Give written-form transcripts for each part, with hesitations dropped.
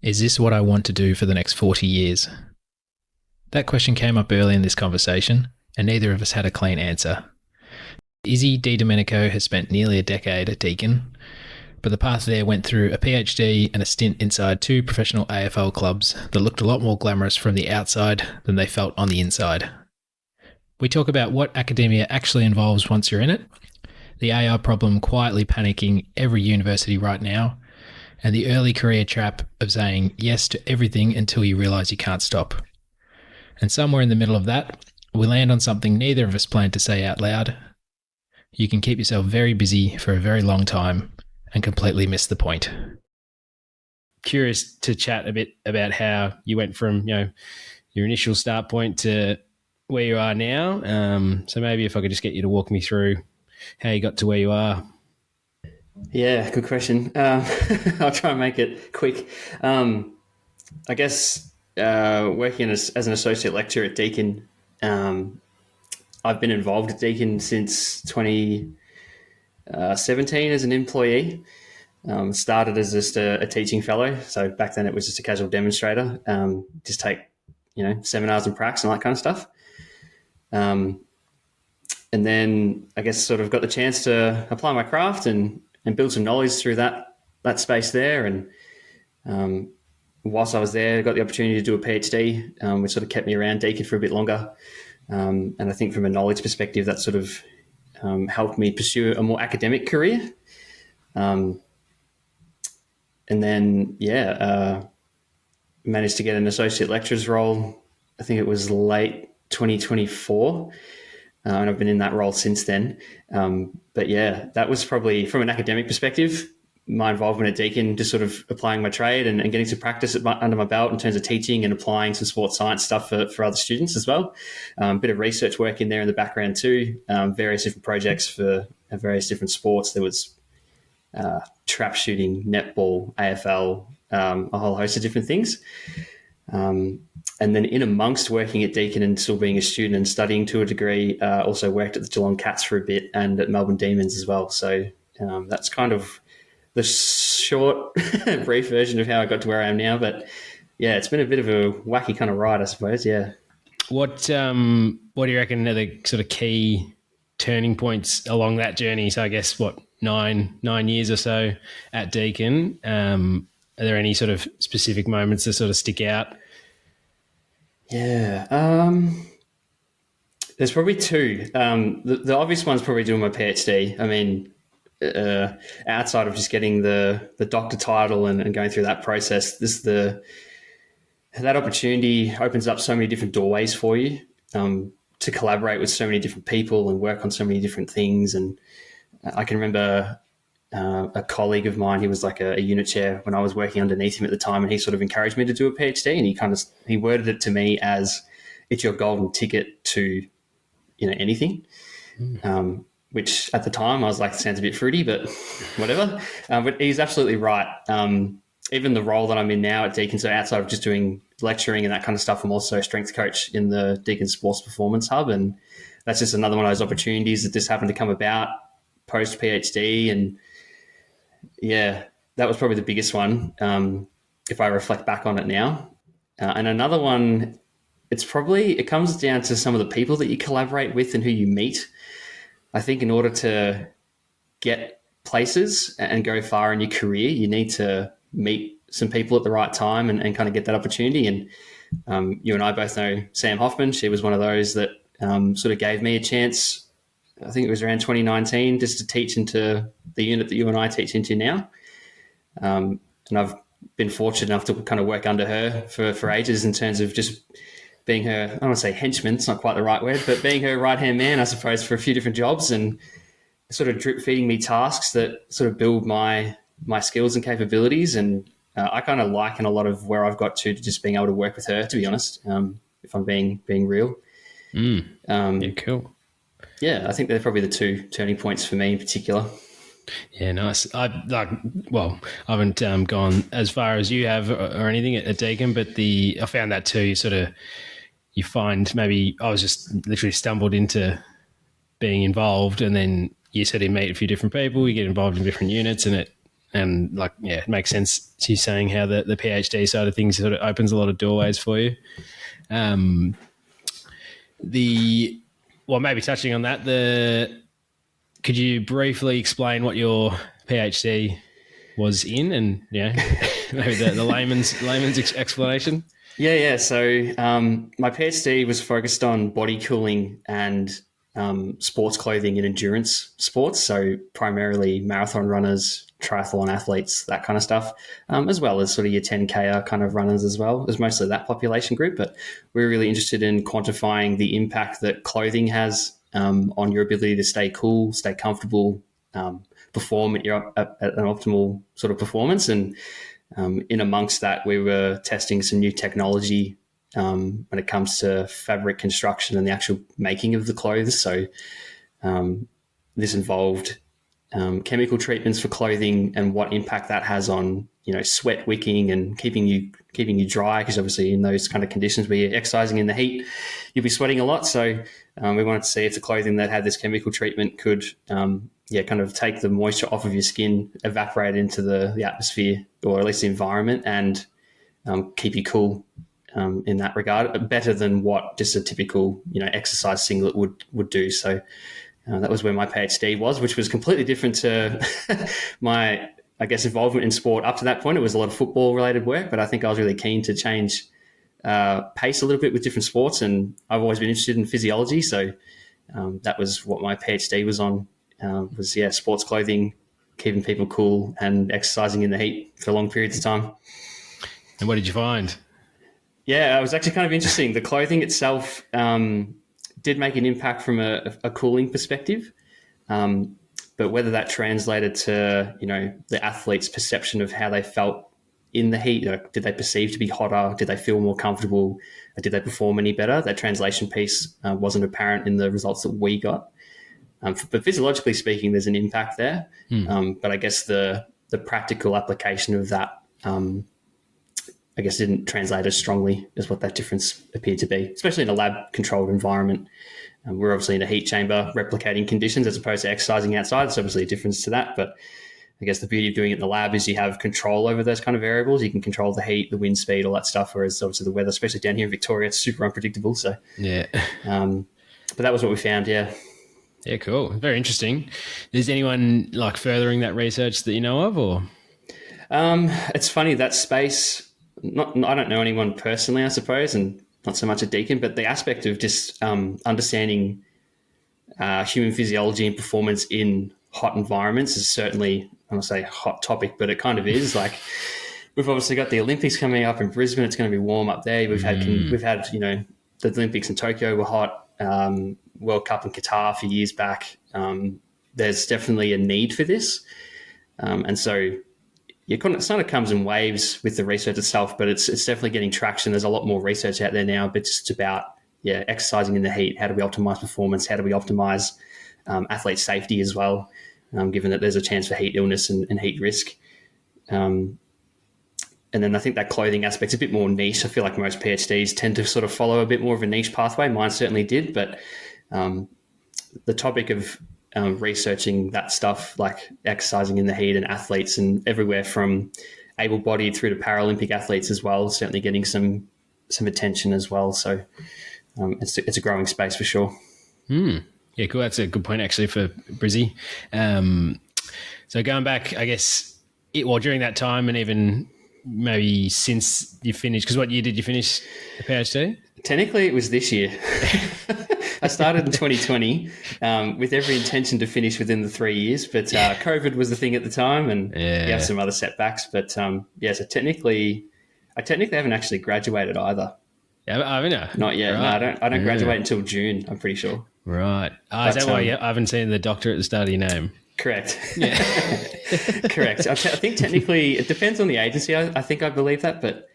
Is this what I want to do for the next 40 years? That question came up early in this conversation, and neither of us had a clean answer. Izzy Di Domenico has spent nearly a decade at Deakin, but the path there went through a PhD and a stint inside two professional AFL clubs that looked a lot more glamorous from the outside than they felt on the inside. We talk about what academia actually involves once you're in it, the AI problem quietly panicking every university right now, and the early career trap of saying yes to everything until you realise you can't stop. And somewhere in the middle of that, we land on something neither of us planned to say out loud. You can keep yourself very busy for a very long time and completely miss the point. Curious to chat a bit about how you went from, your initial start point to where you are now. So maybe if I could just get you to walk me through how you got to where you are. Yeah, good question. I'll try and make it quick. I guess working as an associate lecturer at Deakin, I've been involved at Deakin since 2017 as an employee. Started as just a teaching fellow. So back then it was just a casual demonstrator. Just take, seminars and pracs and all that kind of stuff. And then I guess sort of got the chance to apply my craft and build some knowledge through that space there. And whilst I was there, I got the opportunity to do a PhD, which sort of kept me around Deakin for a bit longer. And I think from a knowledge perspective, that sort of helped me pursue a more academic career. And then, managed to get an associate lecturer's role. I think it was late 2024. And I've been in that role since then. But yeah, that was probably, from an academic perspective, my involvement at Deakin, just sort of applying my trade and getting some practice under my belt in terms of teaching and applying some sports science stuff for other students as well. A bit of research work in there in the background too, various different projects for various different sports. There was trap shooting, netball, AFL, a whole host of different things. And then in amongst working at Deakin and still being a student and studying to a degree, also worked at the Geelong Cats for a bit and at Melbourne Demons as well. So that's kind of the short, brief version of how I got to where I am now. But yeah, it's been a bit of a wacky kind of ride, I suppose. Yeah. What do you reckon are the sort of key turning points along that journey? So I guess 9 years or so at Deakin. Are there any sort of specific moments that sort of stick out? Yeah. There's probably two. The obvious one's probably doing my PhD. I mean, outside of just getting the doctor title and going through that process, that opportunity opens up so many different doorways for you to collaborate with so many different people and work on so many different things. And I can remember a colleague of mine, he was like a unit chair when I was working underneath him at the time, and he sort of encouraged me to do a PhD, and he worded it to me as, it's your golden ticket to, anything. Which at the time I was like, sounds a bit fruity, but whatever. But he's absolutely right. Even the role that I'm in now at Deakin, so outside of just doing lecturing and that kind of stuff, I'm also a strength coach in the Deakin Sports Performance Hub. And that's just another one of those opportunities that just happened to come about post PhD. And yeah, that was probably the biggest one if I reflect back on it now. And another one, it comes down to some of the people that you collaborate with and who you meet. I think in order to get places and go far in your career, you need to meet some people at the right time and kind of get that opportunity. And you and I both know Sam Hoffman. She was one of those that sort of gave me a chance. I think it was around 2019, just to teach into the unit that you and I teach into now. And I've been fortunate enough to kind of work under her for ages in terms of just being her, I don't want to say henchman, it's not quite the right word, but being her right-hand man, I suppose, for a few different jobs, and sort of drip feeding me tasks that sort of build my skills and capabilities. And I kind of liken a lot of where I've got to just being able to work with her, to be honest, if I'm being real. Yeah, cool. Yeah, I think they're probably the two turning points for me in particular. Yeah, nice. I haven't gone as far as you have or anything at Deakin, but I found that too. You find maybe I was just literally stumbled into being involved, and then you sort of meet a few different people, you get involved in different units, and And like, yeah, it makes sense to you saying how the PhD side of things sort of opens a lot of doorways for you. Maybe touching on that, could you briefly explain what your PhD was in, and maybe the layman's explanation? Yeah. So my PhD was focused on body cooling and sports clothing and endurance sports. So primarily marathon runners, triathlon athletes, that kind of stuff, as well as sort of your 10K kind of runners as well. It was mostly that population group, but we were really interested in quantifying the impact that clothing has on your ability to stay cool, stay comfortable, perform at an optimal sort of performance. And in amongst that, we were testing some new technology when it comes to fabric construction and the actual making of the clothes. So this involved chemical treatments for clothing and what impact that has on sweat wicking and keeping you dry, because obviously in those kind of conditions where you're exercising in the heat, you'll be sweating a lot. So we wanted to see if the clothing that had this chemical treatment could kind of take the moisture off of your skin, evaporate into the atmosphere, or at least the environment, and keep you cool in that regard, better than what just a typical exercise singlet would do. So that was where my PhD was, which was completely different to my, I guess, involvement in sport up to that point. It was a lot of football-related work, but I think I was really keen to change pace a little bit with different sports, and I've always been interested in physiology. So that was what my PhD was on, sports clothing, keeping people cool, and exercising in the heat for long periods of time. And what did you find? Yeah, it was actually kind of interesting. The clothing itself did make an impact from a cooling perspective, but whether that translated to the athlete's perception of how they felt in the heat, did they perceive to be hotter? Did they feel more comfortable? Did they perform any better? That translation piece wasn't apparent in the results that we got. But physiologically speaking, there's an impact there. But I guess the practical application of that, I guess, didn't translate as strongly as what that difference appeared to be, especially in a lab-controlled environment. We're obviously in a heat chamber replicating conditions as opposed to exercising outside. There's obviously a difference to that, but I guess the beauty of doing it in the lab is you have control over those kind of variables. You can control the heat, the wind speed, all that stuff, whereas obviously the weather, especially down here in Victoria, it's super unpredictable. So, yeah. But that was what we found, yeah. Yeah, cool. Very interesting. Is anyone like furthering that research that you know of, or? It's funny, that space, I don't know anyone personally, I suppose, and not so much at Deakin, but the aspect of just understanding human physiology and performance in hot environments is certainly, I won't say hot topic, but it kind of is. Like, we've obviously got the Olympics coming up in Brisbane. It's going to be warm up there. We've had the Olympics in Tokyo were hot. World Cup in Qatar a few years back. There's definitely a need for this, and so it kind of comes in waves with the research itself, but it's definitely getting traction. There's a lot more research out there now, but just about exercising in the heat. How do we optimize performance? How do we optimize athlete safety as well, given that there's a chance for heat illness and heat risk. And then I think that clothing aspect's a bit more niche. I feel like most PhDs tend to sort of follow a bit more of a niche pathway. Mine certainly did, but the topic of researching that stuff, like exercising in the heat and athletes and everywhere from able-bodied through to Paralympic athletes as well, certainly getting some attention as well. So it's a growing space for sure. Yeah, cool. That's a good point actually for Brizzy. So going back, I guess, during that time and even maybe since you finished, because what year did you finish the PhD? Technically, it was this year. I started in 2020 with every intention to finish within the 3 years, but COVID was the thing at the time, and you have some other setbacks. But so technically, I haven't actually graduated either. Yeah, haven't you? Not yet. Right. No, I don't graduate until June, I'm pretty sure. Right. Is that why I haven't seen the doctor at the start of your name? Correct. Yeah. Correct. I think technically it depends on the agency. I think I believe that, but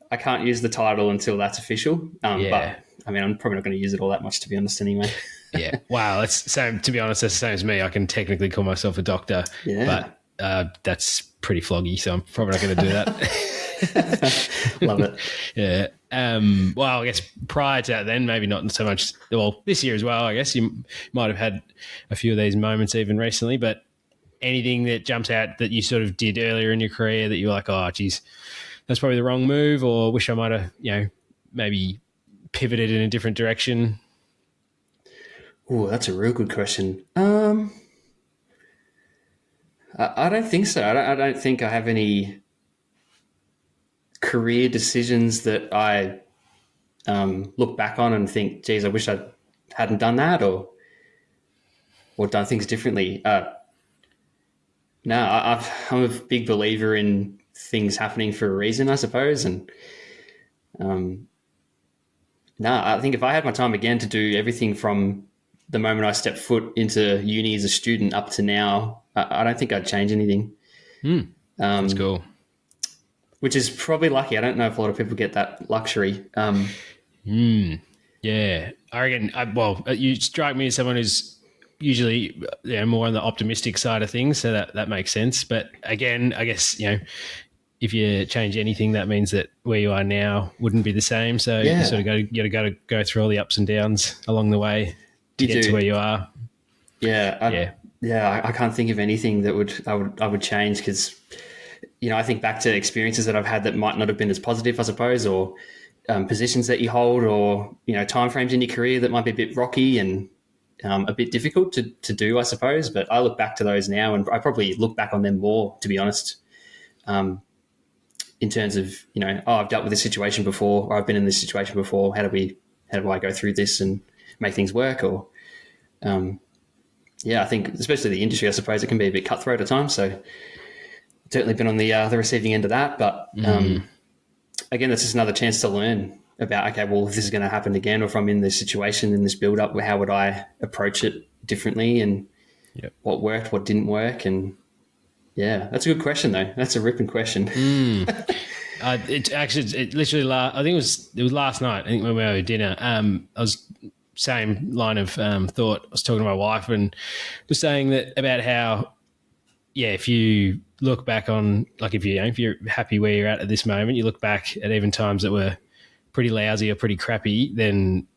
I can't use the title until that's official. But I mean, I'm probably not going to use it all that much, to be honest, anyway. Yeah. Wow. That's same. To be honest, that's the same as me. I can technically call myself a doctor, but that's pretty floggy, so I'm probably not going to do that. Love it. Yeah. Well, I guess prior to that then, maybe not so much, well, this year as well, I guess you might have had a few of these moments even recently, but anything that jumps out that you sort of did earlier in your career that you're like, oh, geez, that's probably the wrong move, or wish I might have, maybe pivoted in a different direction? Oh, that's a real good question. I don't think so. I don't think I have any career decisions that I look back on and think, geez, I wish I hadn't done that or done things differently. No, I'm a big believer in things happening for a reason, I suppose. And no, I think if I had my time again to do everything from the moment I stepped foot into uni as a student up to now, I don't think I'd change anything. That's cool. Which is probably lucky. I don't know if a lot of people get that luxury. Yeah, I reckon. You strike me as someone who's usually more on the optimistic side of things, so that makes sense. But again, I guess if you change anything, that means that where you are now wouldn't be the same. So you sort of got to go through all the ups and downs along the way to get to where you are. Yeah, I can't think of anything that I would change because I think back to experiences that I've had that might not have been as positive, I suppose, or positions that you hold, or timeframes in your career that might be a bit rocky and a bit difficult to do, I suppose. But I look back to those now, and I probably look back on them more, to be honest. In terms of I've dealt with this situation before, or I've been in this situation before. How do I go through this and make things work? Or I think especially the industry, I suppose it can be a bit cutthroat at times. So certainly been on the receiving end of that. But again, that's just another chance to learn about, okay, well, if this is going to happen again, or if I'm in this situation, in this build up, how would I approach it differently, and what worked, what didn't work. And yeah, that's a good question though. That's a ripping question. It literally, I think it was last night. I think when we were at dinner, I was same line of thought. I was talking to my wife and was saying that about how, if you look back on, like, if you're happy where you're at this moment, you look back at even times that were pretty lousy or pretty crappy, then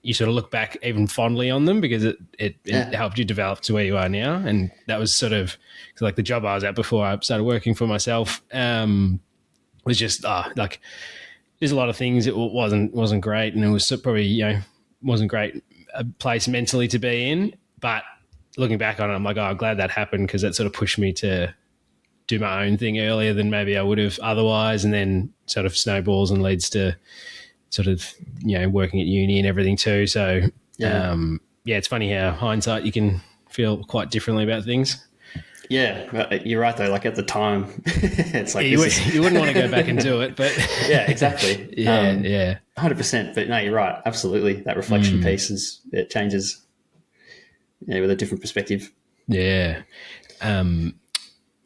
you sort of look back even fondly on them because it helped you develop to where you are now. And that was sort of like the job I was at before I started working for myself. Was just like there's a lot of things that wasn't great, and it was probably wasn't great a place mentally to be in. But looking back on it, I'm like, I'm glad that happened because that sort of pushed me to do my own thing earlier than maybe I would have otherwise, and then sort of snowballs and leads to sort of working at uni and everything too. So it's funny how hindsight you can feel quite differently about things. Yeah, you're right though. Like at the time, it's like you wouldn't want to go back and do it, but yeah, exactly. 100%. But no, you're right. Absolutely, that reflection piece it changes. With a different perspective. Yeah.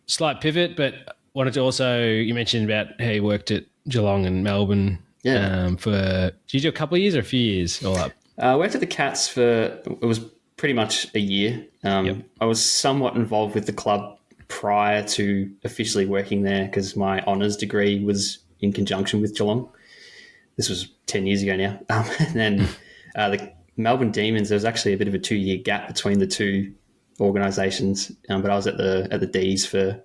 Slight pivot, but wanted to also, you mentioned about how you worked at Geelong and Melbourne. Did you do a couple of years or a few years all up? I worked at the Cats it was pretty much a year. I was somewhat involved with the club prior to officially working there because my honours degree was in conjunction with Geelong. This was 10 years ago now. And then the Melbourne Demons, there was actually a bit of a 2-year gap between the two organisations, but I was at the D's for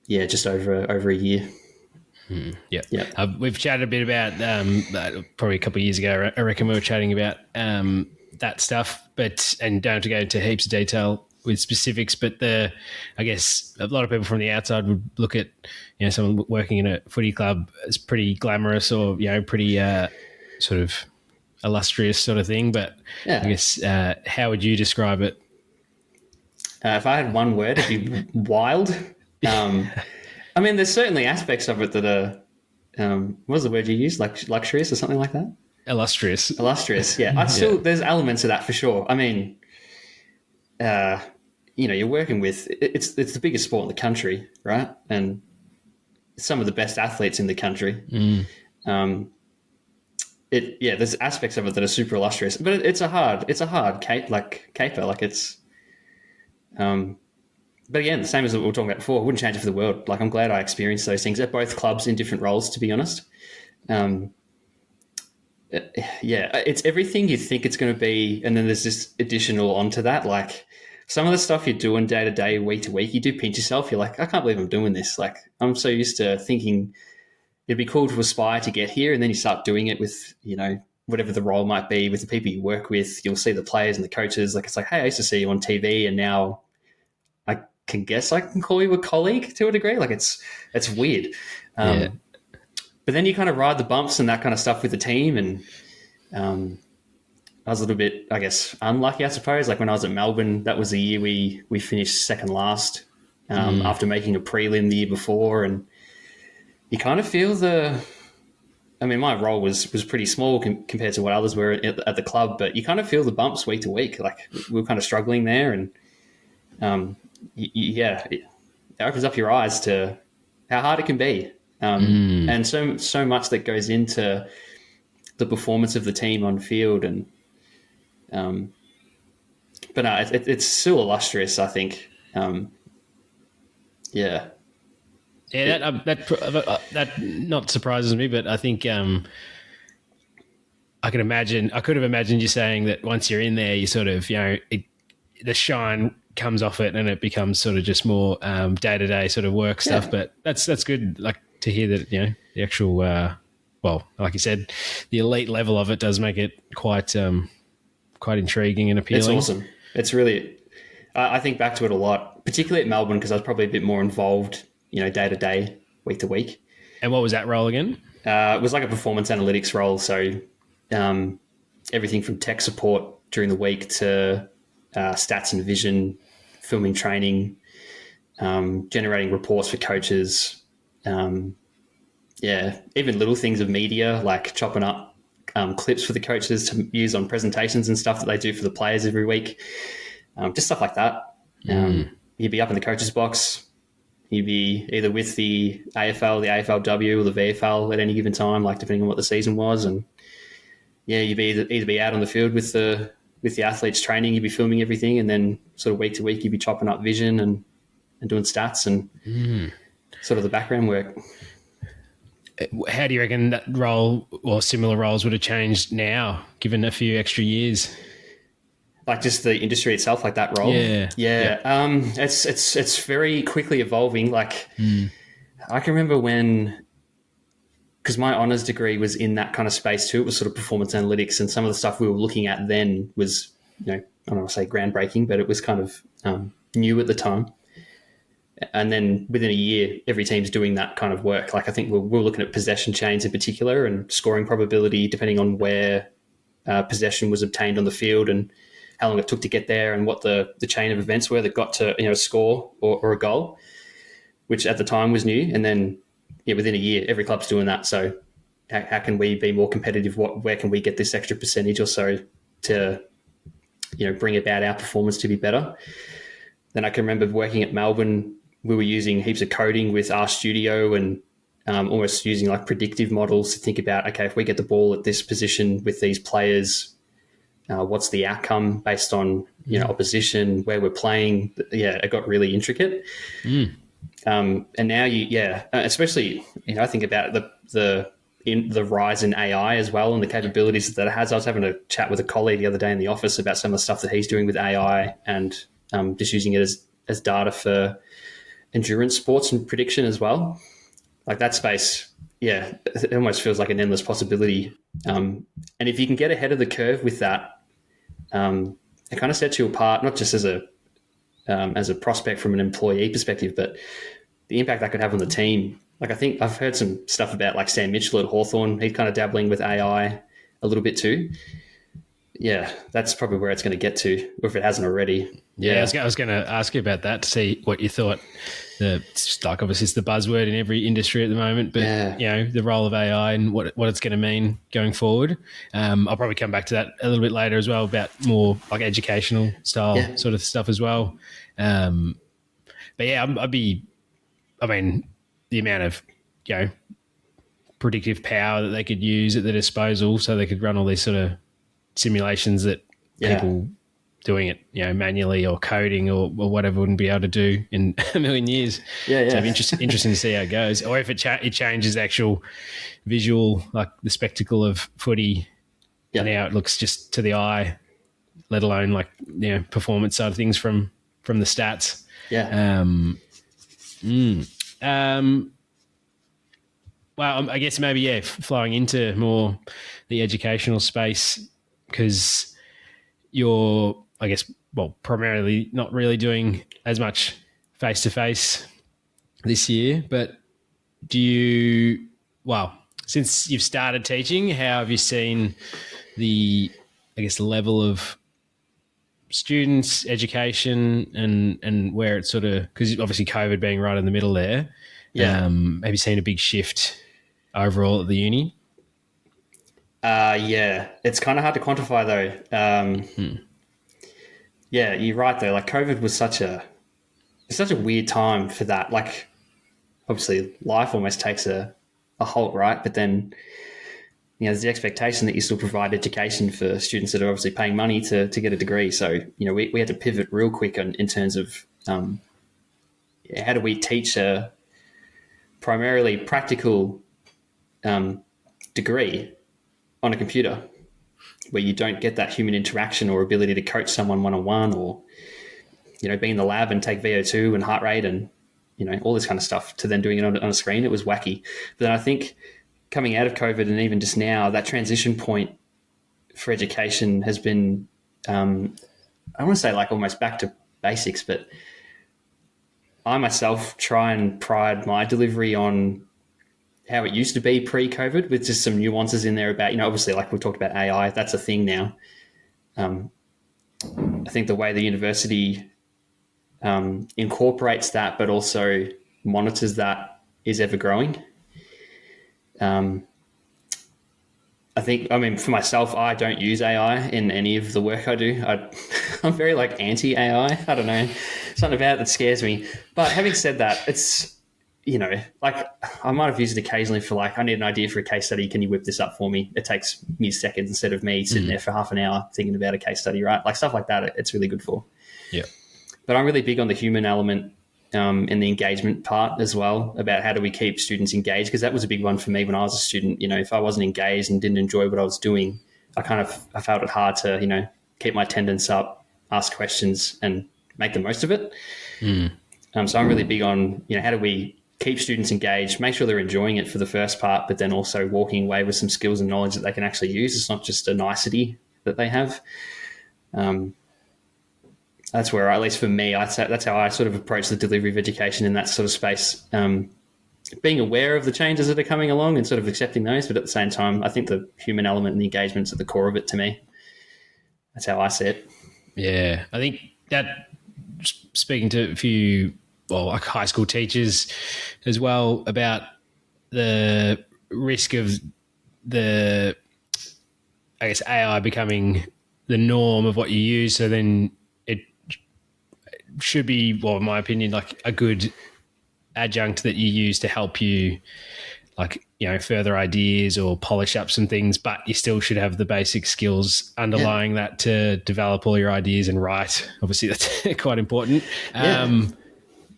just over a year. We've chatted a bit about probably a couple of years ago. I reckon we were chatting about that stuff, and don't have to go into heaps of detail with specifics. But I guess a lot of people from the outside would look at someone working in a footy club as pretty glamorous or pretty sort of illustrious sort of thing. But I guess how would you describe it? If I had one word, it'd be wild. I mean, there's certainly aspects of it that are, what was the word you used? Like luxurious or something like that? Illustrious. Yeah. There's elements of that for sure. I mean, you're working with, it's the biggest sport in the country, right? And some of the best athletes in the country. There's aspects of it that are super illustrious, but it's a hard caper. Like it's, but again, the same as what we were talking about before, I wouldn't change it for the world. Like I'm glad I experienced those things at both clubs in different roles, to be honest. It's everything you think it's going to be. And then there's this additional onto that. Like some of the stuff you're doing day to day, week to week, you do pinch yourself. You're like, I can't believe I'm doing this. Like, I'm so used to thinking it'd be cool to aspire to get here, and then you start doing it with, whatever the role might be, with the people you work with. You'll see the players and the coaches. Like, it's like, hey, I used to see you on TV, and now I can guess I can call you a colleague to a degree. Like, it's weird. Yeah. But then you kind of ride the bumps and that kind of stuff with the team. And I was a little bit, I guess, unlucky, I suppose. Like when I was at Melbourne, that was the year we finished second last after making a prelim the year before. And you kind of feel my role was pretty small compared to what others were at the club, but you kind of feel the bumps week to week. Like we were kind of struggling there. And it opens up your eyes to how hard it can be. And so much that goes into the performance of the team on field, and but no, it's still illustrious, I think. Yeah, that not surprises me, but I think I could have imagined you saying that once you're in there, you sort of the shine comes off it, and it becomes sort of just more day to day sort of work stuff. But that's good. Like, to hear that, the actual, like you said, the elite level of it does make it quite intriguing and appealing. It's awesome. It's really, I think back to it a lot, particularly at Melbourne, because I was probably a bit more involved, day to day, week to week. And what was that role again? It was like a performance analytics role. So everything from tech support during the week to stats and vision, filming training, generating reports for coaches. Even little things of media, like chopping up clips for the coaches to use on presentations and stuff that they do for the players every week. Just stuff like that. You'd be up in the coaches box. You'd be either with the AFL, the AFLW, or the VFL at any given time, like depending on what the season was. And you'd be either be out on the field with the athletes training. You'd be filming everything, and then sort of week to week, you'd be chopping up vision and doing stats and sort of the background work. How do you reckon that role or similar roles would have changed now, given a few extra years? Like just the industry itself, like that role? Yeah. It's very quickly evolving. Like I can remember because my honours degree was in that kind of space too. It was sort of performance analytics, and some of the stuff we were looking at then was, I don't want to say groundbreaking, but it was kind of new at the time. And then within a year, every team's doing that kind of work. Like I think we're looking at possession chains in particular, and scoring probability depending on where possession was obtained on the field and how long it took to get there, and what the chain of events were that got to a score or a goal, which at the time was new. And then within a year, every club's doing that. So how can we be more competitive? Where can we get this extra percentage or so to bring about our performance to be better? Then I can remember working at Melbourne. We were using heaps of coding with RStudio and almost using like predictive models to think about, okay, if we get the ball at this position with these players, what's the outcome based on opposition, where we're playing. It got really intricate. And now especially I think about the rise in AI as well, and the capabilities that it has. I was having a chat with a colleague the other day in the office about some of the stuff that he's doing with AI, and just using it as data for endurance sports and prediction as well. Like that space, it almost feels like an endless possibility. And if you can get ahead of the curve with that, it kind of sets you apart, not just as a prospect from an employee perspective, but the impact that could have on the team. Like I think I've heard some stuff about like Sam Mitchell at Hawthorn. He's kind of dabbling with AI a little bit too. Yeah, that's probably where it's going to get to, or if it hasn't already. Yeah, I was going to ask you about that to see what you thought. Like obviously it's the buzzword in every industry at the moment, but the role of AI and what it's going to mean going forward. I'll probably come back to that a little bit later as well, about more like educational style sort of stuff as well. But yeah, the amount of predictive power that they could use at their disposal, so they could run all these sort of simulations that people doing it, manually or coding or whatever wouldn't be able to do in a million years. So it'd be interesting to see how it goes, or if it changes the actual visual, like the spectacle of footy, and how it looks just to the eye, let alone like performance side of things from from the stats. Yeah. Well, I guess maybe, flowing into more the educational space, because you're, I guess, well, primarily not really doing as much face-to-face this year, but since you've started teaching, how have you seen the, I guess, level of students, education, and where it's sort of, because obviously COVID being right in the middle there, Yeah. have you seen a big shift overall at the uni? Yeah. It's kind of hard to quantify though. Yeah, you're right though. Like COVID was it's such a weird time for that. Like obviously life almost takes a halt, right? But then, there's the expectation that you still provide education for students that are obviously paying money to get a degree. So, we had to pivot real quick in terms of how do we teach a primarily practical degree on a computer where you don't get that human interaction or ability to coach someone one-on-one, or, be in the lab and take VO2 and heart rate and, all this kind of stuff, to then doing it on a screen. It was wacky. But then I think coming out of COVID and even just now, that transition point for education has been, I want to say like almost back to basics, but I myself try and pride my delivery on how it used to be pre-COVID, with just some nuances in there about, obviously like we talked about AI, that's a thing now. I think the way the university incorporates that, but also monitors that, is ever growing. I think, for myself, I don't use AI in any of the work I do. I'm very like anti-AI. I don't know, something about it that scares me. But having said that, it's, like I might have used it occasionally for like, I need an idea for a case study. Can you whip this up for me? It takes me seconds instead of me sitting there for half an hour thinking about a case study, right? Like stuff like that, it's really good for. Yeah. But I'm really big on the human element and the engagement part as well, about how do we keep students engaged, because that was a big one for me when I was a student. If I wasn't engaged and didn't enjoy what I was doing, I found it hard to, keep my attendance up, ask questions and make the most of it. So I'm really big on, how do we keep students engaged, make sure they're enjoying it for the first part, but then also walking away with some skills and knowledge that they can actually use. It's not just a nicety that they have. That's where, at least for me, that's how I sort of approach the delivery of education in that sort of space. Being aware of the changes that are coming along and sort of accepting those, but at the same time, I think the human element and the engagement's at the core of it to me. That's how I see it. Yeah, I think that, speaking to a few, like high school teachers as well, about the risk of the, I guess, AI becoming the norm of what you use. So then it should be, well, in my opinion, like a good adjunct that you use to help you, like, further ideas or polish up some things, but you still should have the basic skills underlying that to develop all your ideas and write. Obviously, that's quite important.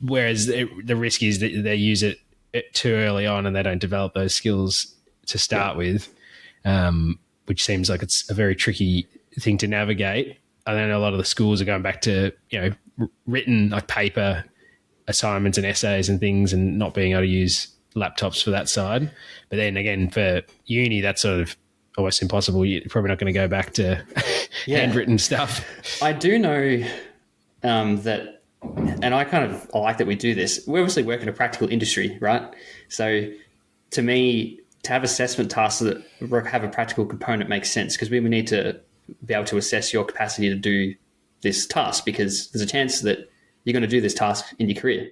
Whereas the risk is that they use it too early on and they don't develop those skills to start with, which seems like it's a very tricky thing to navigate. And then a lot of the schools are going back to, written like paper assignments and essays and things, and not being able to use laptops for that side. But then again, for uni, that's sort of almost impossible. You're probably not going to go back to handwritten stuff. I do know that, and I like that we do this. We obviously work in a practical industry, right? So to me, to have assessment tasks that have a practical component makes sense, because we would need to be able to assess your capacity to do this task, because there's a chance that you're going to do this task in your career.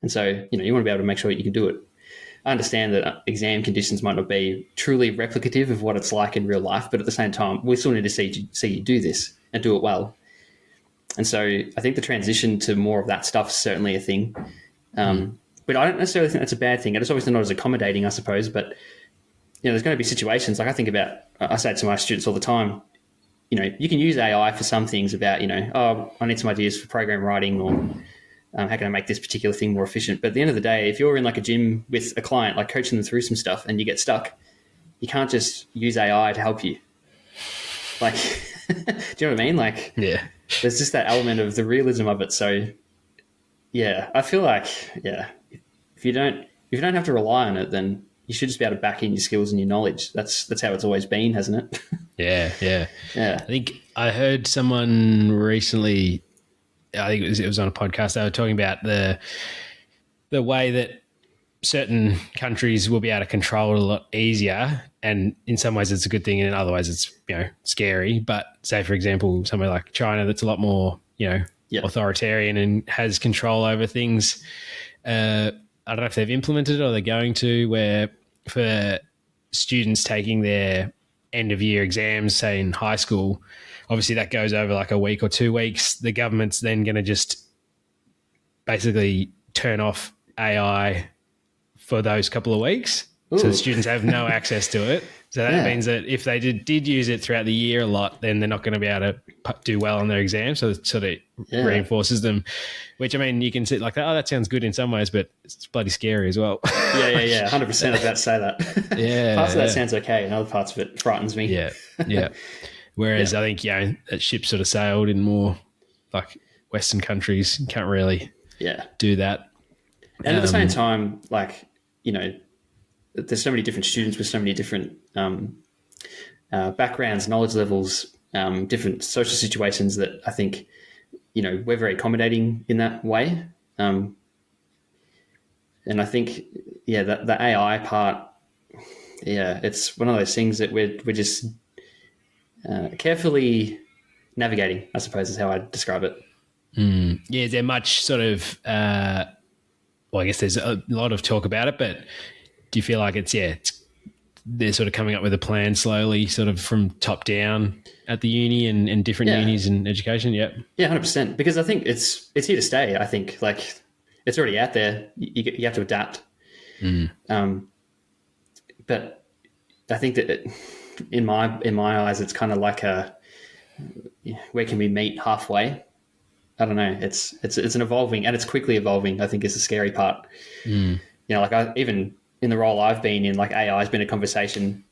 And so, you want to be able to make sure that you can do it. I understand that exam conditions might not be truly replicative of what it's like in real life, but at the same time, we still need to see you do this and do it well. And so I think the transition to more of that stuff is certainly a thing. But I don't necessarily think that's a bad thing. It's obviously not as accommodating, I suppose, but there's going to be situations, like I say to my students all the time, you can use AI for some things about, I need some ideas for program writing, or how can I make this particular thing more efficient? But at the end of the day, if you're in like a gym with a client, like coaching them through some stuff, and you get stuck, you can't just use AI to help you. Like, do you know what I mean? Like, there's just that element of the realism of it. So yeah, I feel like, yeah, if you don't have to rely on it, then you should just be able to back in your skills and your knowledge. That's how it's always been, hasn't it? Yeah, yeah. Yeah. I think I heard someone recently, I think it was on a podcast, they were talking about the way that certain countries will be able to control it a lot easier. And in some ways it's a good thing, and in other ways it's, scary. But say, for example, somewhere like China that's a lot more, authoritarian and has control over things. I don't know if they've implemented it or they're going to, where for students taking their end of year exams, say in high school, obviously that goes over like a week or 2 weeks. The government's then going to just basically turn off AI for those couple of weeks. Ooh. So the students have no access to it. So that means that if they did use it throughout the year a lot, then they're not going to be able to do well on their exams. So it sort of reinforces them, which, I mean, you can see like, oh, that sounds good in some ways, but it's bloody scary as well. Yeah. 100%. I was about to say that. Yeah. Parts of that sounds okay, and other parts of it frightens me. Yeah. Whereas I think, that ship sort of sailed in more like Western countries. You can't really do that. And at the same time, like, there's so many different students with so many different backgrounds, knowledge levels, different social situations that I think, we're very accommodating in that way. And I think, the AI part, it's one of those things that we're just carefully navigating, I suppose is how I describe it. Yeah, they're much sort of, I guess there's a lot of talk about it, but do you feel like they're sort of coming up with a plan slowly, sort of from top down at the uni and different unis and education? Yeah, 100%. Because I think it's here to stay. I think like it's already out there. You have to adapt. But I think that in my eyes, it's kind of like where can we meet halfway? I don't know. It's an evolving, and it's quickly evolving, I think, is the scary part. Like even in the role I've been in, like AI has been a conversation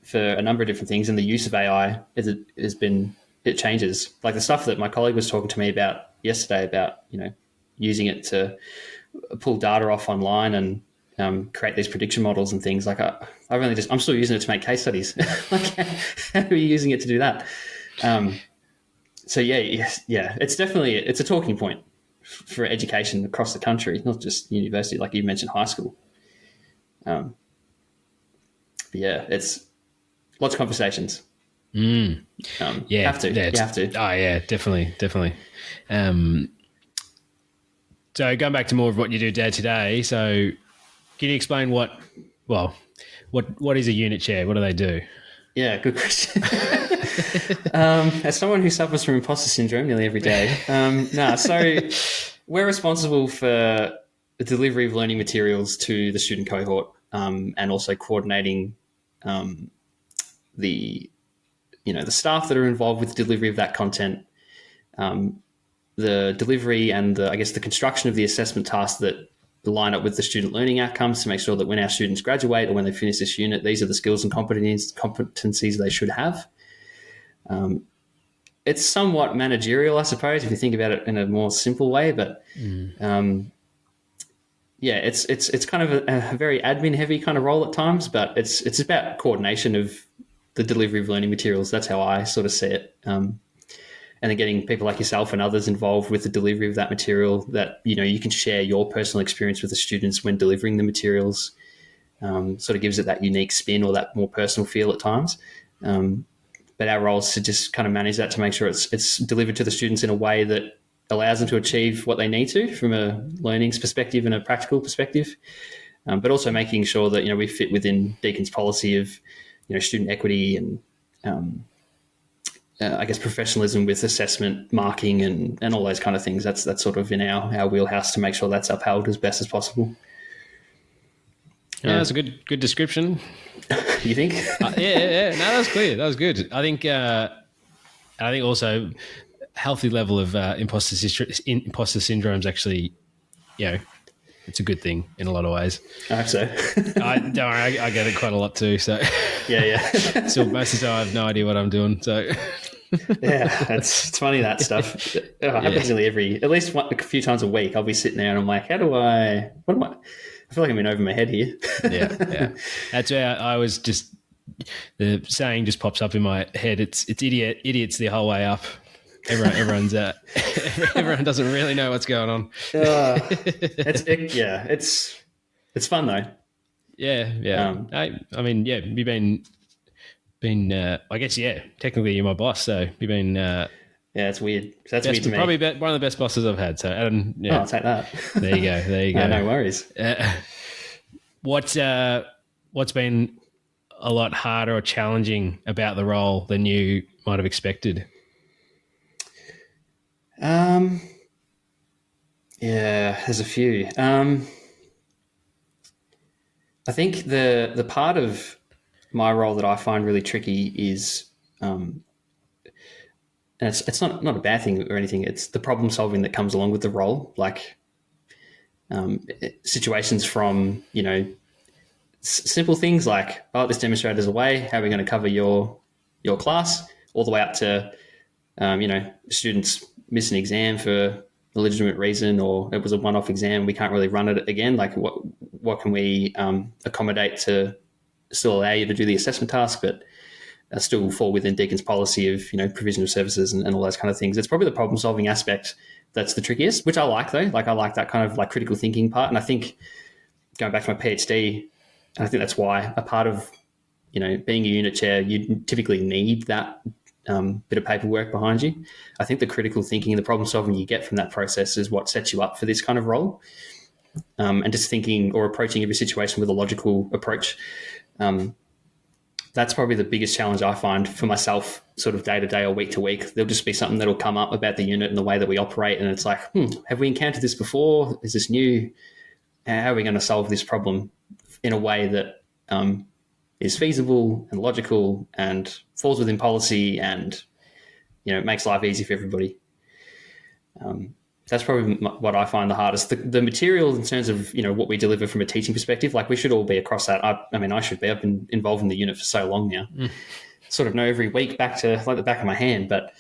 for a number of different things, and the use of AI it changes. Like the stuff that my colleague was talking to me about yesterday about, using it to pull data off online and create these prediction models and things. Like I'm still using it to make case studies. Like how are you using it to do that? So it's definitely, it's a talking point for education across the country, not just university, like you mentioned, high school. It's lots of conversations. You have to. Oh yeah, definitely. So going back to more of what you do day to day. So can you explain what is a unit chair? What do they do? Yeah, good question. As someone who suffers from imposter syndrome nearly every day, so we're responsible for the delivery of learning materials to the student cohort, and also coordinating the staff that are involved with the delivery of that content, the delivery and the construction of the assessment tasks that line up with the student learning outcomes to make sure that when our students graduate or when they finish this unit, these are the skills and competencies they should have. It's somewhat managerial, I suppose, if you think about it in a more simple way, but it's kind of a very admin heavy kind of role at times, but it's about coordination of the delivery of learning materials. That's how I sort of see it. And then getting people like yourself and others involved with the delivery of that material that, you can share your personal experience with the students when delivering the materials. Sort of gives it that unique spin or that more personal feel at times. But our role is to just kind of manage that to make sure it's delivered to the students in a way that allows them to achieve what they need to from a learnings perspective and a practical perspective. But also making sure that, we fit within Deakin's policy of, student equity and, professionalism with assessment, marking, and all those kind of things. That's sort of in our wheelhouse to make sure that's upheld as best as possible. Yeah, that's a good description. You think? Yeah. No, that was clear. That was good. I think also healthy level of imposter syndrome is actually, it's a good thing in a lot of ways. I hope so. I get it quite a lot too. So yeah. So most of the time I have no idea what I'm doing. So Yeah, it's funny, that stuff. It happens nearly at least a few times a week. I'll be sitting there and I'm like, what am I feel like I'm in over my head here. Yeah. That's where I was just, the saying just pops up in my head. It's idiots the whole way up. Everyone doesn't really know what's going on. It's fun though. Yeah. I mean, yeah, you've been I guess, yeah, technically you're my boss, so you've been yeah, it's weird. That's weird to me. Probably one of the best bosses I've had. So, yeah. I'll take that. There you go. No worries. What's been a lot harder or challenging about the role than you might have expected? Yeah, there's a few. I think the part of my role that I find really tricky is, and it's not a bad thing or anything. It's the problem solving that comes along with the role, like situations from simple things like, oh, this demonstrator's away. How are we going to cover your class? All the way up to students miss an exam for a legitimate reason, or it was a one-off exam. We can't really run it again. Like, what can we accommodate to still allow you to do the assessment task, but still fall within Deakin's policy of provision of services and all those kind of things. It's probably the problem solving aspect that's the trickiest, which I like though. Like, I like that kind of like critical thinking part, and I think going back to my PhD, I think that's why a part of being a unit chair, you typically need that bit of paperwork behind you. I think the critical thinking and the problem solving you get from that process is what sets you up for this kind of role. And just thinking or approaching every situation with a logical approach. That's probably the biggest challenge I find for myself, sort of day to day or week to week. There'll just be something that'll come up about the unit and the way that we operate. And it's like, have we encountered this before? Is this new? How are we going to solve this problem in a way that is feasible and logical and falls within policy and makes life easy for everybody? That's probably what I find the hardest. The material in terms of what we deliver from a teaching perspective, like, we should all be across that. I mean, I should be. I've been involved in the unit for so long now, sort of know every week back to like the back of my hand. But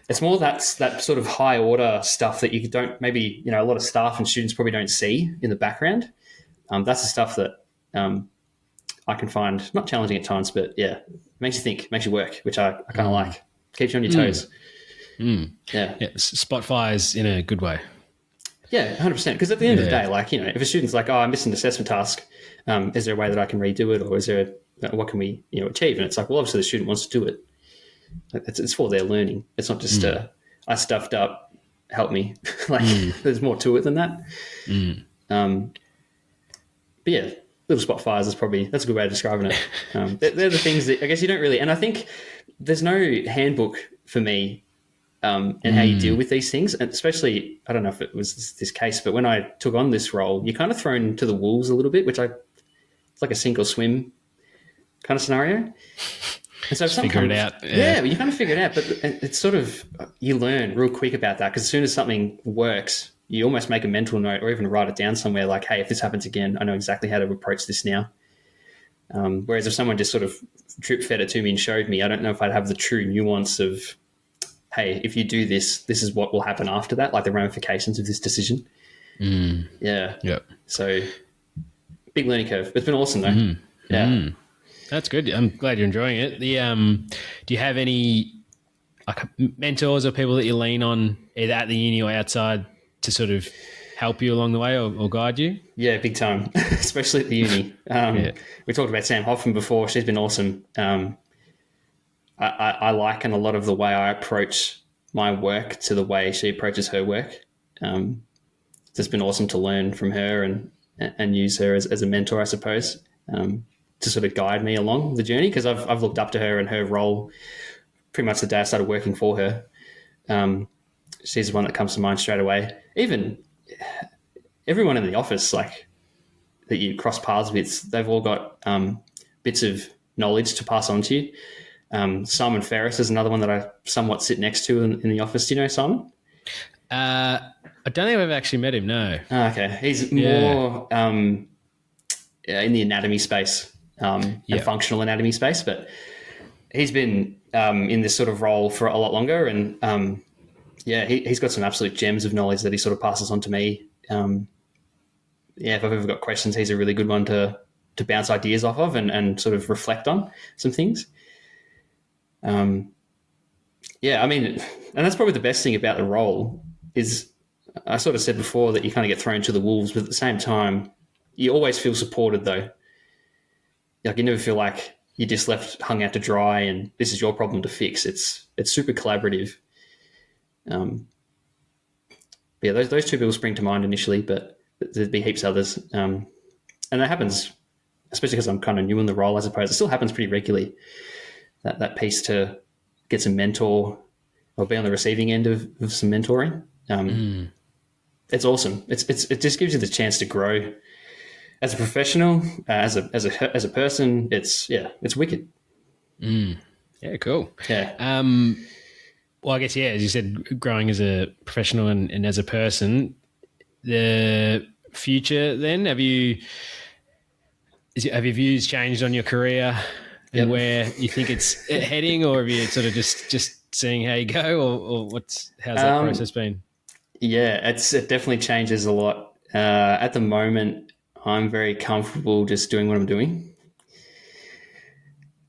it's more that sort of high order stuff that you don't, maybe a lot of staff and students probably don't see in the background. That's the stuff that I can find not challenging at times, but yeah, makes you think, makes you work, which I kind of like. Keeps you on your toes. Yeah. Spot fires in a good way. Yeah, 100%. Because at the end of the day, like, if a student's like, oh, I missed an assessment task, is there a way that I can redo it, or is there what can we achieve? And it's like, well, obviously the student wants to do it. It's for their learning. It's not just I stuffed up, help me. Like, there's more to it than that. But yeah, little spot fires that's a good way of describing it. They're the things that I guess you don't really, and I think there's no handbook for me and how you deal with these things. And especially, I don't know if it was this case, but when I took on this role, you're kind of thrown to the wolves a little bit, it's like a sink or swim kind of scenario. And so figure it out. Yeah, you kind of figure it out, but it's sort of, you learn real quick about that, because as soon as something works, you almost make a mental note or even write it down somewhere like, hey, if this happens again, I know exactly how to approach this now. Whereas if someone just sort of drip fed it to me and showed me, I don't know if I'd have the true nuance of, hey, if you do this, this is what will happen after that, like the ramifications of this decision. Yeah. Yep. So big learning curve. It's been awesome though. Yeah. That's good. I'm glad you're enjoying it. Do you have any mentors or people that you lean on either at the uni or outside to sort of help you along the way or guide you? Yeah, big time, especially at the uni. We talked about Sam Hoffman before. She's been awesome. I liken a lot of the way I approach my work to the way she approaches her work. It's been awesome to learn from her and use her as a mentor, I suppose, to sort of guide me along the journey, because I've looked up to her and her role pretty much the day I started working for her. She's the one that comes to mind straight away. Even everyone in the office, like, that you cross paths with, they've all got bits of knowledge to pass on to you. Simon Ferris is another one that I somewhat sit next to in the office. Do you know Simon? I don't think I've actually met him, no. Oh, okay. He's more in the anatomy space and functional anatomy space, but he's been in this sort of role for a lot longer. And he's got some absolute gems of knowledge that he sort of passes on to me. If I've ever got questions, he's a really good one to bounce ideas off of and sort of reflect on some things. And that's probably the best thing about the role is I sort of said before that you kind of get thrown to the wolves, but at the same time, you always feel supported though. Like you never feel like you're just left hung out to dry and this is your problem to fix. It's super collaborative. Those two people spring to mind initially, but there'd be heaps others. And that happens, especially because I'm kind of new in the role, I suppose. It still happens pretty regularly, that piece to get some mentor or be on the receiving end of some mentoring. It's awesome. It just gives you the chance to grow as a professional, as a person. It's wicked. Yeah, cool. Yeah. Well, I guess, as you said, growing as a professional and as a person, the future then, have your views changed on your career and where you think it's heading, or have you sort of just seeing how you go, or how's that process been? Yeah, it definitely changes a lot. At the moment, I'm very comfortable just doing what I'm doing.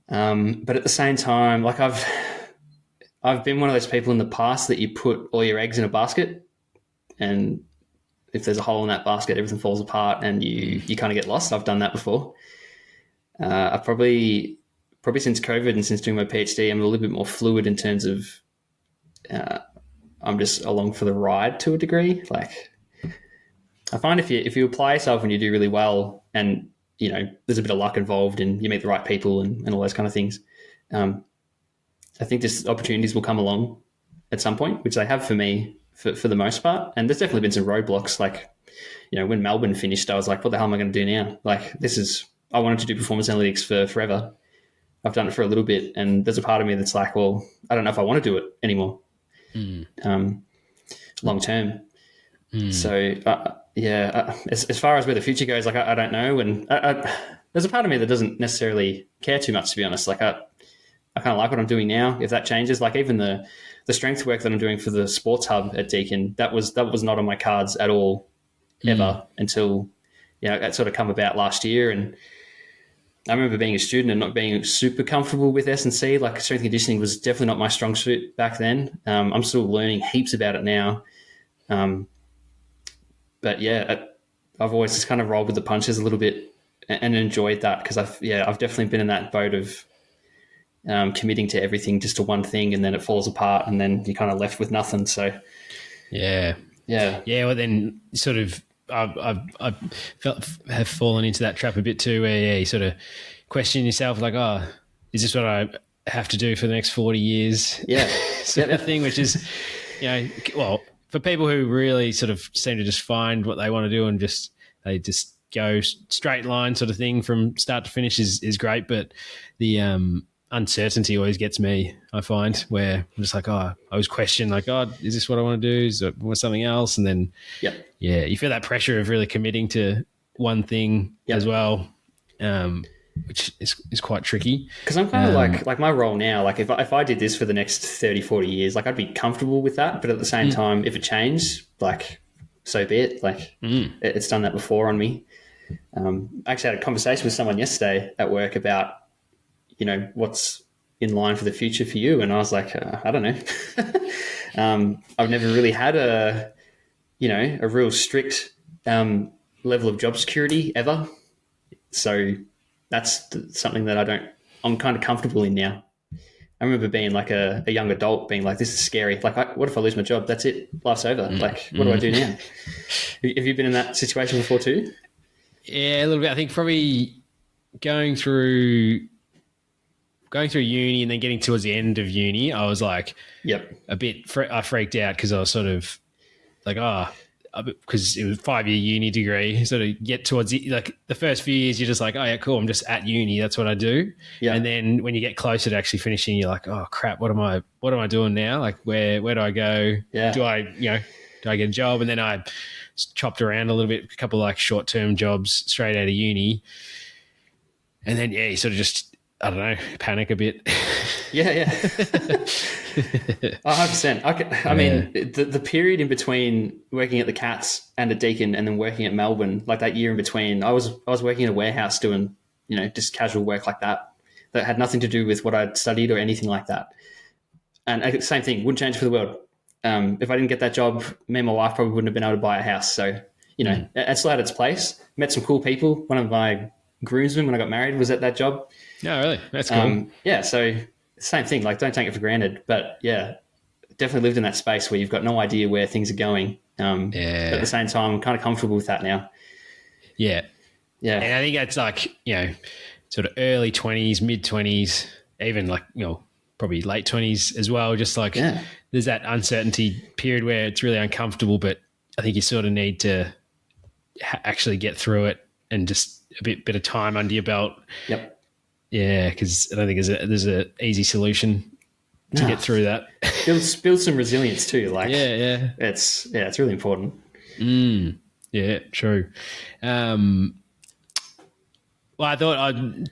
But at the same time, like I've been one of those people in the past that you put all your eggs in a basket, and if there's a hole in that basket, everything falls apart and you kind of get lost. I've done that before. I probably since COVID and since doing my PhD, I'm a little bit more fluid in terms of I'm just along for the ride to a degree. Like I find if you apply yourself and you do really well, and there's a bit of luck involved and you meet the right people and all those kind of things, I think just opportunities will come along at some point, which they have for me for the most part. And there's definitely been some roadblocks. Like, when Melbourne finished, I was like, what the hell am I going to do now? Like, I wanted to do performance analytics for forever. I've done it for a little bit. And there's a part of me that's like, well, I don't know if I want to do it anymore long term. So, as far as where the future goes, like, I don't know. And there's a part of me that doesn't necessarily care too much, to be honest. Like, I kind of like what I'm doing now. If that changes, like even the strength work that I'm doing for the sports hub at Deakin, that was not on my cards at all ever until that sort of come about last year. And I remember being a student and not being super comfortable with S&C. Like strength and conditioning was definitely not my strong suit back then. I'm still learning heaps about it now. But I've always just kind of rolled with the punches a little bit and enjoyed that because I've definitely been in that boat of committing to everything just to one thing, and then it falls apart, and then you're kind of left with nothing. So, yeah. Well, then sort of I have fallen into that trap a bit too, where you sort of question yourself, like, oh, is this what I have to do for the next 40 years? Yeah, sort of thing, which is, well, for people who really sort of seem to just find what they want to do and they just go straight line sort of thing from start to finish is great, but the uncertainty always gets me, I find, where I'm just like, I always question, like, is this what I want to do? Is it something else? And then, you feel that pressure of really committing to one thing as well, which is quite tricky. Because I'm kind of like my role now, like if I did this for the next 30, 40 years, like I'd be comfortable with that. But at the same time, if it changed, like, so be it. Like it's done that before on me. I actually had a conversation with someone yesterday at work about, what's in line for the future for you. And I was like, I don't know. I've never really had a real strict level of job security ever. So that's something that I'm kind of comfortable in now. I remember being like a young adult being like, this is scary. Like, what if I lose my job? That's it. Life's over. Like, what do I do now? Have you been in that situation before too? Yeah, a little bit. I think probably going through uni and then getting towards the end of uni, I was like, a bit. I freaked out because I was sort of like, because it was a 5-year uni degree. Sort of get towards the first few years, you're just like, oh yeah, cool. I'm just at uni. That's what I do. Yeah. And then when you get closer to actually finishing, you're like, oh crap, what am I doing now? Like, where do I go? Yeah. Do I get a job? And then I chopped around a little bit, a couple of like short-term jobs straight out of uni. And then, you sort of just, I don't know, panic a bit. Yeah. 100%. I mean, the period in between working at the Cats and at Deakin and then working at Melbourne, like that year in between, I was working in a warehouse doing, just casual work like that had nothing to do with what I'd studied or anything like that. And same thing, wouldn't change for the world. If I didn't get that job, me and my wife probably wouldn't have been able to buy a house. So, it still had its place. Met some cool people. One of my groomsmen when I got married was at that job. No, really? That's cool. So same thing. Like, don't take it for granted. But yeah, definitely lived in that space where you've got no idea where things are going. But at the same time, I'm kind of comfortable with that now. Yeah. Yeah. And I think that's like, sort of early 20s, mid 20s, even like, probably late 20s as well. Just like there's that uncertainty period where it's really uncomfortable, but I think you sort of need to actually get through it and just a bit of time under your belt. Yep. Yeah, because I don't think there's a easy solution to get through that. Build some resilience too. Like, it's really important. Yeah, true. Well, I thought I'd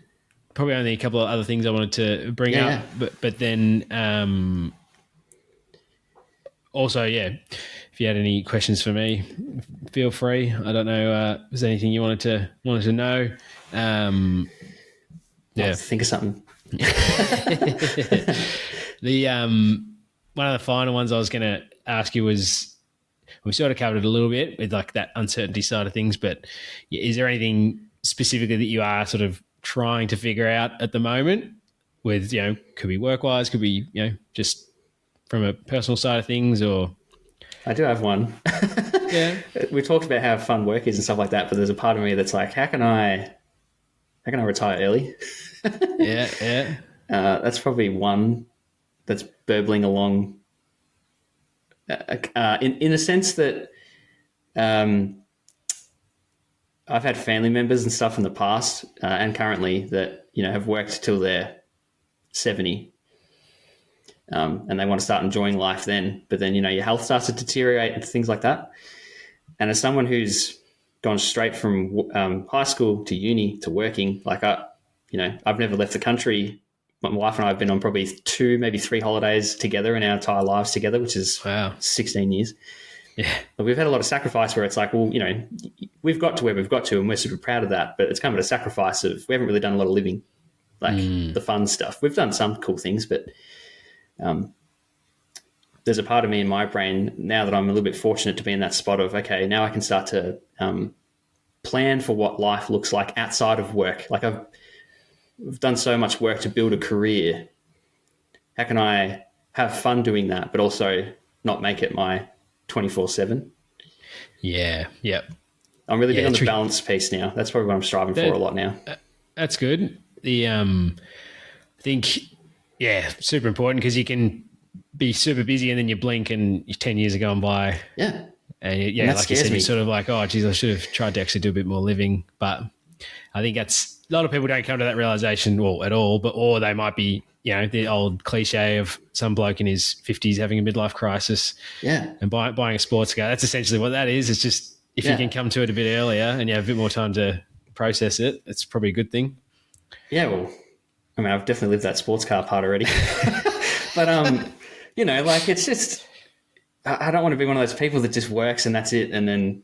probably only a couple of other things I wanted to bring up, but then also, if you had any questions for me, feel free. I don't know, if there's anything you wanted to know. I'll think of something. One of the final ones I was going to ask you was, we sort of covered it a little bit with like that uncertainty side of things, but is there anything specifically that you are sort of trying to figure out at the moment with, could be work-wise, could be, just from a personal side of things, or? I do have one. Yeah. We talked about how fun work is and stuff like that, but there's a part of me that's like, how can I retire early? Yeah. That's probably one that's burbling along in a sense that I've had family members and stuff in the past and currently that, have worked till they're 70 and they want to start enjoying life then. But then, your health starts to deteriorate and things like that. And as someone who's gone straight from high school to uni to working, like I've never left the country. My wife and I have been on probably 2, maybe 3 holidays together in our entire lives together, which is 16 years. Yeah. But we've had a lot of sacrifice where it's like, well, we've got to where we've got to and we're super proud of that. But it's come at a sacrifice of, we haven't really done a lot of living, like the fun stuff. We've done some cool things, but there's a part of me in my brain now that I'm a little bit fortunate to be in that spot of, okay, now I can start to plan for what life looks like outside of work. Like I've done so much work to build a career. How can I have fun doing that, but also not make it my 24/7? Yeah. I'm really big on the balance piece now. That's probably what I'm striving for a lot now. That's good. I think, super important because you can be super busy and then you blink and 10 years are going by. Yeah. And like you said, you're sort of like, oh, geez, I should have tried to actually do a bit more living. But I think that's, a lot of people don't come to that realization at all, or they might be, the old cliche of some bloke in his 50s having a midlife crisis and buying a sports car. That's essentially what that is. It's just, if you can come to it a bit earlier and you have a bit more time to process it, it's probably a good thing. Yeah, well, I mean, I've definitely lived that sports car part already. But, like it's just, I don't want to be one of those people that just works and that's it. And then,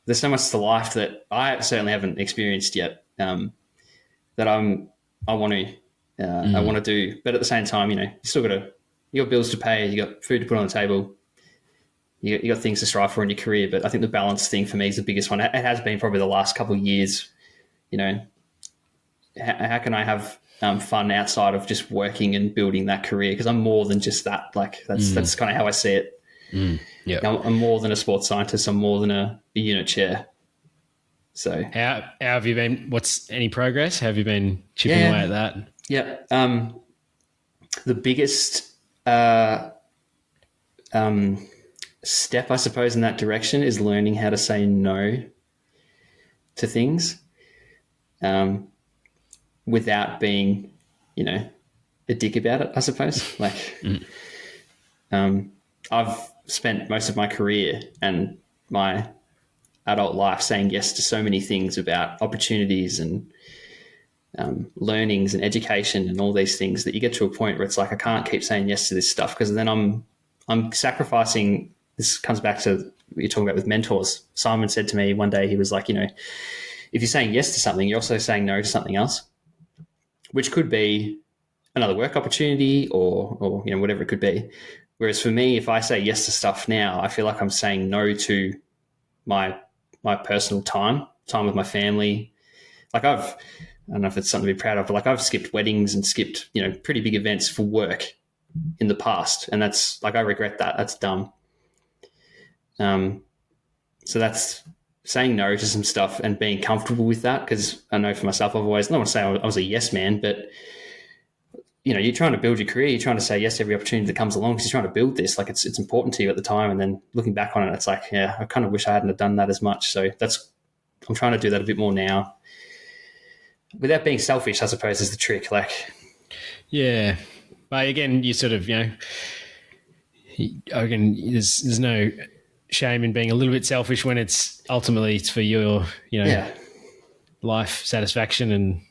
there's so much to life that I certainly haven't experienced yet that I want to do. But at the same time, you still you got bills to pay, you got food to put on the table, you got things to strive for in your career. But I think the balance thing for me is the biggest one. It has been probably the last couple of years. How can I have fun outside of just working and building that career? Because I'm more than just that. Like that's kind of how I see it. I'm more than a sports scientist. I'm more than a unit chair. So how have you been? What's any progress? Have you been chipping away at that? Yeah. The biggest step, I suppose, in that direction is learning how to say no to things without being, a dick about it, I suppose. Like I've spent most of my career and my adult life saying yes to so many things about opportunities and learnings and education and all these things, that you get to a point where it's like, I can't keep saying yes to this stuff, because then I'm sacrificing. This comes back to what you're talking about with mentors. Simon said to me one day, he was like, if you're saying yes to something, you're also saying no to something else, which could be another work opportunity or whatever it could be. Whereas for me, if I say yes to stuff now, I feel like I'm saying no to my personal time with my family. Like I don't know if it's something to be proud of, but like I've skipped weddings and skipped, pretty big events for work in the past. And that's like, I regret that. That's dumb. So that's saying no to some stuff and being comfortable with that. Cause I know for myself, I've always, I don't want to say I was a yes man, but you're trying to build your career. You're trying to say yes to every opportunity that comes along because you're trying to build this. Like it's important to you at the time. And then looking back on it, it's like, yeah, I kind of wish I hadn't have done that as much. So I'm trying to do that a bit more now. Without being selfish, I suppose, is the trick. Like, yeah. But again, you sort of, again, there's no shame in being a little bit selfish when it's for your, life satisfaction.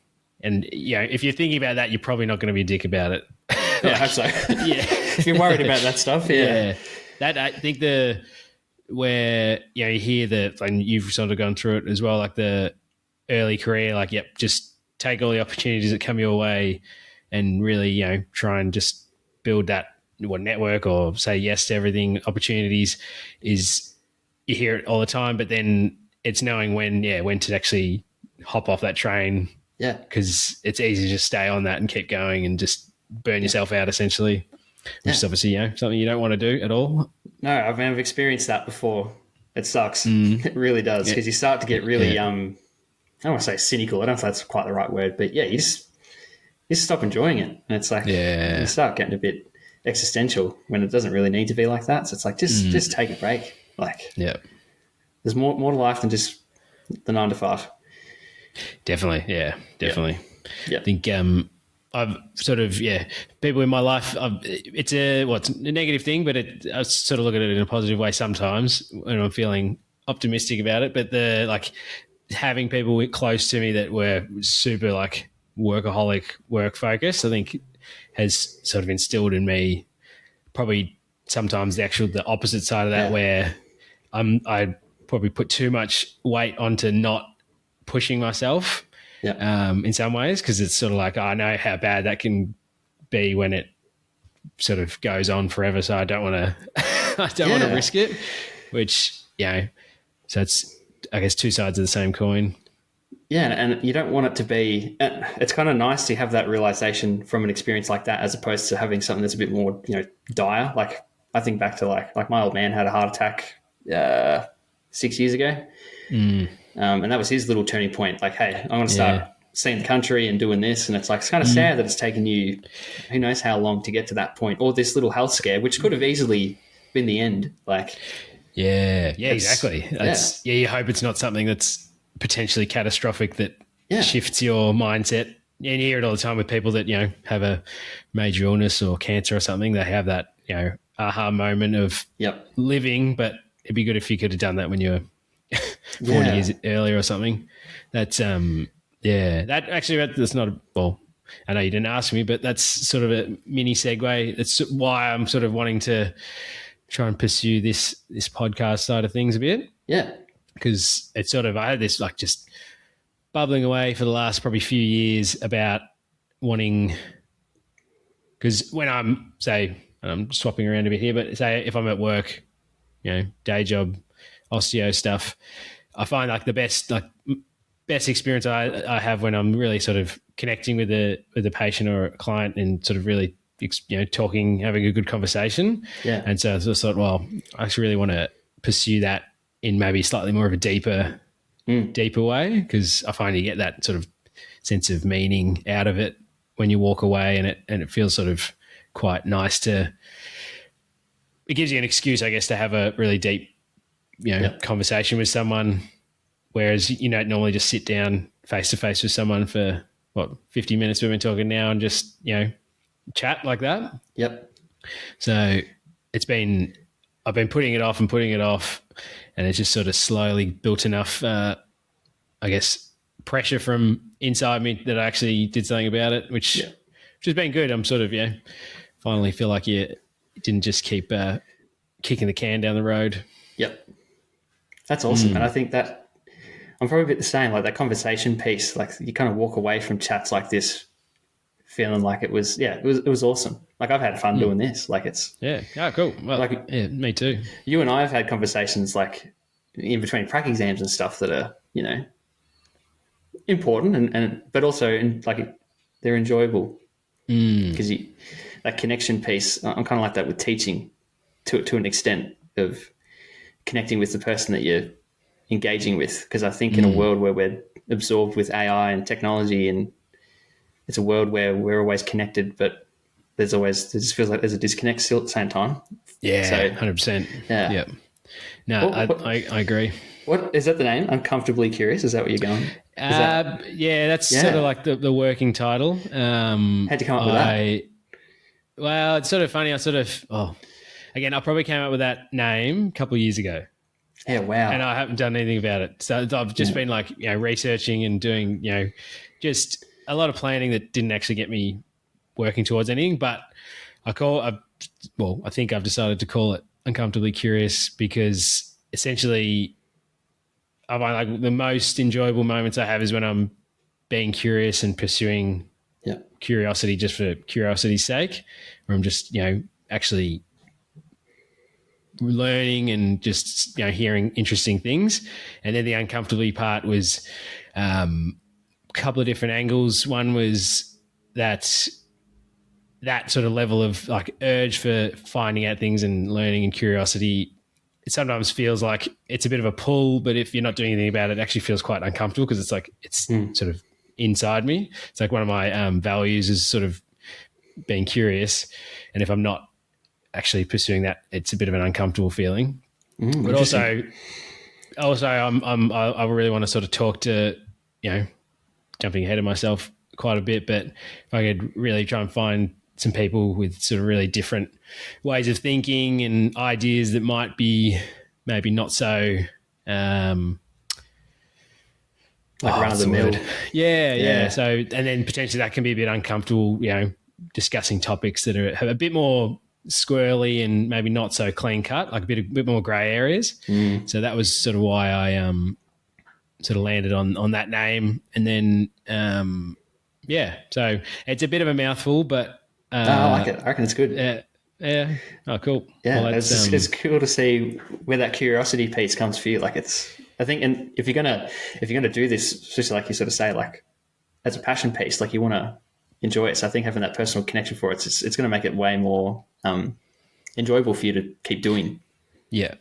And if you're thinking about that, you're probably not going to be a dick about it. Yeah, I hope so. Yeah. If you're worried about that stuff, yeah. That, I think where, you hear and you've sort of gone through it as well, like the early career, like, yep, just take all the opportunities that come your way and really, try and just build that network or say yes to everything. Opportunities is, you hear it all the time, but then it's knowing when to actually hop off that train. Yeah. Because it's easy to just stay on that and keep going and just burn yourself out essentially, which is obviously, something you don't want to do at all. No, I've experienced that before. It sucks. It really does, because you start to get really, I don't want to say cynical. I don't know if that's quite the right word, but you just stop enjoying it. And it's like, you start getting a bit existential when it doesn't really need to be like that. So it's like, just take a break. Like, there's more to life than just the 9 to 5. Definitely. Yeah, definitely. Yeah. I think, I've sort of, people in my life, it's a negative thing, but I sort of look at it in a positive way sometimes when I'm feeling optimistic about it. But having people close to me that were super like workaholic, work focused, I think has sort of instilled in me probably sometimes the opposite side of that, where I probably put too much weight onto not pushing myself. In some ways, because it's sort of like, I know how bad that can be when it sort of goes on forever. So I don't want to, risk it, which, so it's, I guess, two sides of the same coin. Yeah. And you don't want it to be, it's kind of nice to have that realization from an experience like that, as opposed to having something that's a bit more, dire. Like I think back to like my old man had a heart attack 6 years ago. And that was his little turning point. Like, hey, I'm going to start seeing the country and doing this. And it's like, it's kind of sad that it's taken you, who knows how long to get to that point, or this little health scare, which could have easily been the end. Like, exactly. You hope it's not something that's potentially catastrophic that shifts your mindset. And you hear it all the time with people that, have a major illness or cancer or something. They have that, aha moment of living, but it'd be good if you could have done that when you were 40 years earlier or something. That's that's not I know you didn't ask me, but that's sort of a mini segue. That's why I'm sort of wanting to try and pursue this podcast side of things a bit. Yeah. Because it's sort of, I had this like just bubbling away for the last probably few years about wanting, because when I'm swapping around a bit here, but say if I'm at work, day job, osteo stuff, I find like the best experience I have when I'm really sort of connecting with a patient or a client and sort of really talking, having a good conversation. Yeah. And so I just thought, well, I actually really want to pursue that in maybe slightly more of a deeper way, because I find you get that sort of sense of meaning out of it when you walk away, and it feels sort of quite nice it gives you an excuse, I guess, to have a really deep conversation with someone, whereas you don't normally just sit down face to face with someone for 50 minutes we've been talking now and just chat like that. So I've been putting it off, and it's just sort of slowly built enough I guess pressure from inside me that I actually did something about it, which has been good. I'm sort of, finally feel like you didn't just keep kicking the can down the road. Yep. That's awesome. And I think that I'm probably a bit the same, like that conversation piece, like you kind of walk away from chats like this feeling like it was awesome. Like I've had fun doing this. Like it's cool. Well, like me too. You and I have had conversations like in between prac exams and stuff that are, important and but also they're enjoyable because that connection piece. I'm kind of like that with teaching to an extent of connecting with the person that you're engaging with, because I think in a world where we're absorbed with AI and technology, and it's a world where we're always connected, but it just feels like there's a disconnect still at the same time. Yeah, so, 100%. Yeah. Yep. No, I agree. What is that the name? Uncomfortably Curious? Is that what you're going? That's sort of like the working title. How'd you come up with that? Well, it's sort of funny. Again, I probably came up with that name a couple of years ago. Yeah, wow. And I haven't done anything about it. So I've just been researching and doing, just a lot of planning that didn't actually get me working towards anything. But I think I've decided to call it Uncomfortably Curious because essentially I find like the most enjoyable moments I have is when I'm being curious and pursuing curiosity just for curiosity's sake, where I'm just, actually learning and just, hearing interesting things. And then the uncomfortably part was a couple of different angles. One was that sort of level of like urge for finding out things and learning and curiosity. It sometimes feels like it's a bit of a pull, but if you're not doing anything about it, it actually feels quite uncomfortable because it's like it's sort of inside me. It's like one of my values is sort of being curious, and if I'm not actually pursuing that, it's a bit of an uncomfortable feeling. But also, I really want to sort of talk to, jumping ahead of myself quite a bit, but if I could really try and find some people with sort of really different ways of thinking and ideas that might be maybe not so like run of the mill. Yeah. So, and then potentially that can be a bit uncomfortable, discussing topics that are a bit more squirrely and maybe not so clean cut, like a bit more grey areas. So that was sort of why I sort of landed on that name. And then so it's a bit of a mouthful, but I like it. I reckon it's good. Yeah. Oh, cool. Yeah, well, it's cool to see where that curiosity piece comes for you. Like I think, and if you're gonna do this, especially like you sort of say, like as a passion piece, like you want to enjoy it. So I think having that personal connection for it, it's going to make it way more enjoyable for you to keep doing. Yeah.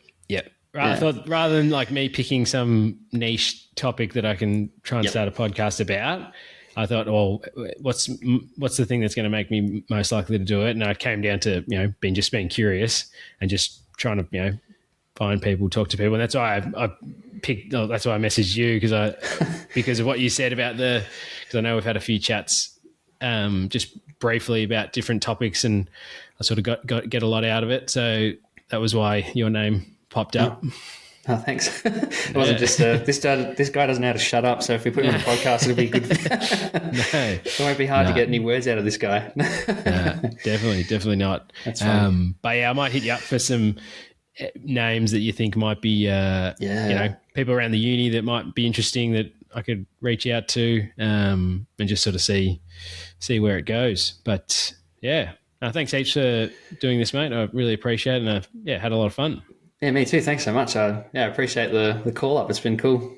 I thought rather than like me picking some niche topic that I can try and start a podcast about, I thought, well, what's the thing that's going to make me most likely to do it? And I came down to, being curious and just trying to, find people, talk to people. And that's why I picked, that's why I messaged you because of what you said about because I know we've had a few chats just briefly about different topics and I sort of get a lot out of it. So that was why your name popped up. Oh, thanks. It wasn't just this guy doesn't know how to shut up. So if we put him on a podcast, it'll be good. It won't be hard to get any words out of this guy. Definitely not. That's fine. But yeah, I might hit you up for some names that you think might be, people around the uni that might be interesting that I could reach out to and just sort of see where it goes. But yeah, thanks heaps for doing this, mate. I really appreciate it, and had a lot of fun. Yeah, me too. Thanks so much. I appreciate the call up. It's been cool.